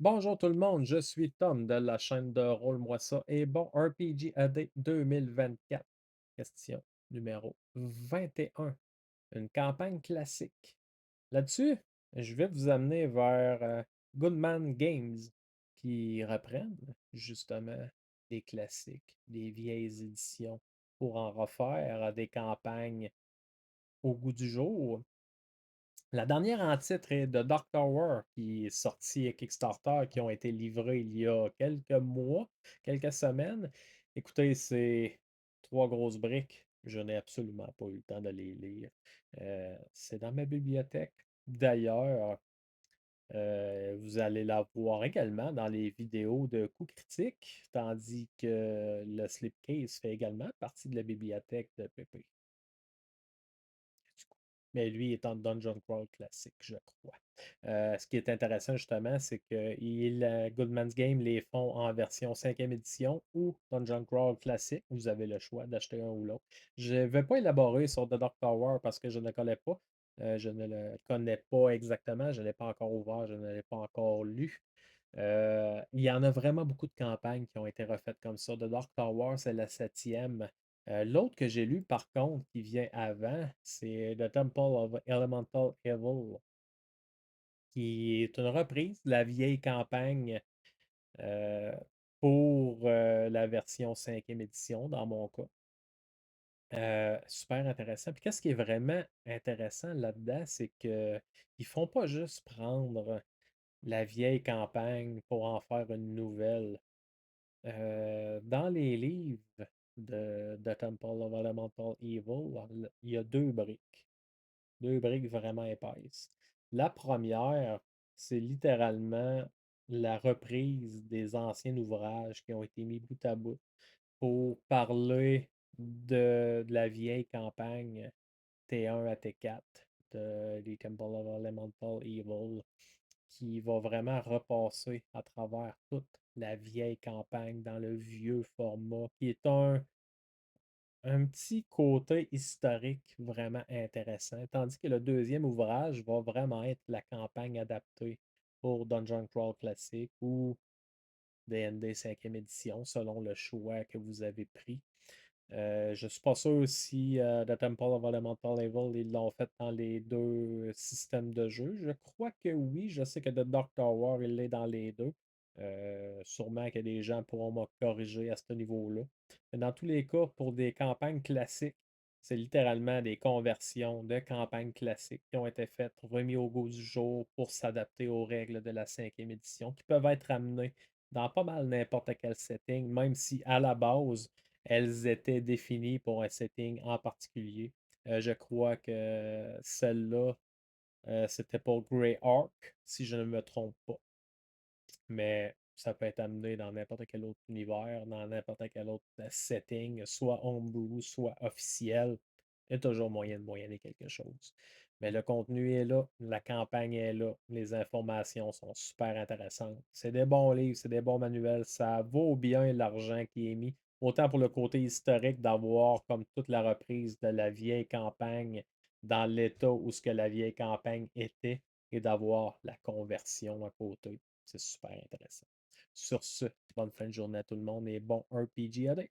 Bonjour tout le monde, je suis Tom de la chaîne de Roll-moi ça et bon RPG AD 2024. Question numéro 21. Une campagne classique. Là-dessus, je vais vous amener vers Goodman Games qui reprennent justement des classiques, des vieilles éditions pour en refaire des campagnes au goût du jour. La dernière en titre est de Dark Tower, qui est sorti à Kickstarter, qui ont été livrés il y a quelques mois, quelques semaines. Écoutez, c'est trois grosses briques. Je n'ai absolument pas eu le temps de les lire. C'est dans ma bibliothèque. D'ailleurs, vous allez la voir également dans les vidéos de coups critiques, tandis que le slipcase fait également partie de la bibliothèque de Pépé. Mais lui est en Dungeon Crawl classique, je crois. Ce qui est intéressant justement, c'est que Goodman's Game les font en version 5e édition ou Dungeon Crawl classique. Vous avez le choix d'acheter un ou l'autre. Je ne vais pas élaborer sur The Dark Tower parce que je ne connais pas. Je ne le connais pas exactement. Je ne l'ai pas encore ouvert, je ne l'ai pas encore lu. Il y en a vraiment beaucoup de campagnes qui ont été refaites comme ça. The Dark Tower, c'est la septième. L'autre que j'ai lu, par contre, qui vient avant, c'est The Temple of Elemental Evil, qui est une reprise de la vieille campagne euh, pour la version 5e édition, dans mon cas. Super intéressant. Puis qu'est-ce qui est vraiment intéressant là-dedans, c'est qu'ils ne font pas juste prendre la vieille campagne pour en faire une nouvelle. Dans les livres de Temple of Elemental Evil, il y a deux briques vraiment épaisses. La première, c'est littéralement la reprise des anciens ouvrages qui ont été mis bout à bout pour parler de la vieille campagne T1 à T4 des Temple of Elemental Evil qui va vraiment repasser à travers toute la vieille campagne dans le vieux format, qui est un petit côté historique vraiment intéressant, tandis que le deuxième ouvrage va vraiment être la campagne adaptée pour Dungeon Crawl classique ou D&D 5e édition, selon le choix que vous avez pris. Je ne suis pas sûr si The Temple of Elemental Evil, ils l'ont fait dans les deux systèmes de jeu. Je crois que oui. Je sais que The Dark Tower, il est dans les deux. Sûrement que des gens pourront me corriger à ce niveau-là. Mais dans tous les cas, pour des campagnes classiques, c'est littéralement des conversions de campagnes classiques qui ont été faites, remis au goût du jour pour s'adapter aux règles de la 5e édition, qui peuvent être amenées dans pas mal n'importe quel setting, même si à la base, elles étaient définies pour un setting en particulier. Je crois que celle-là, c'était pour Grey Ark, si je ne me trompe pas. Mais ça peut être amené dans n'importe quel autre univers, dans n'importe quel autre setting, soit homebrew, soit officiel. Il y a toujours moyen de moyenner quelque chose. Mais le contenu est là, la campagne est là, les informations sont super intéressantes. C'est des bons livres, c'est des bons manuels, ça vaut bien l'argent qui est mis. Autant pour le côté historique d'avoir comme toute la reprise de la vieille campagne dans l'état où ce que la vieille campagne était et d'avoir la conversion à côté. C'est super intéressant. Sur ce, bonne fin de journée à tout le monde et bon RPG AD.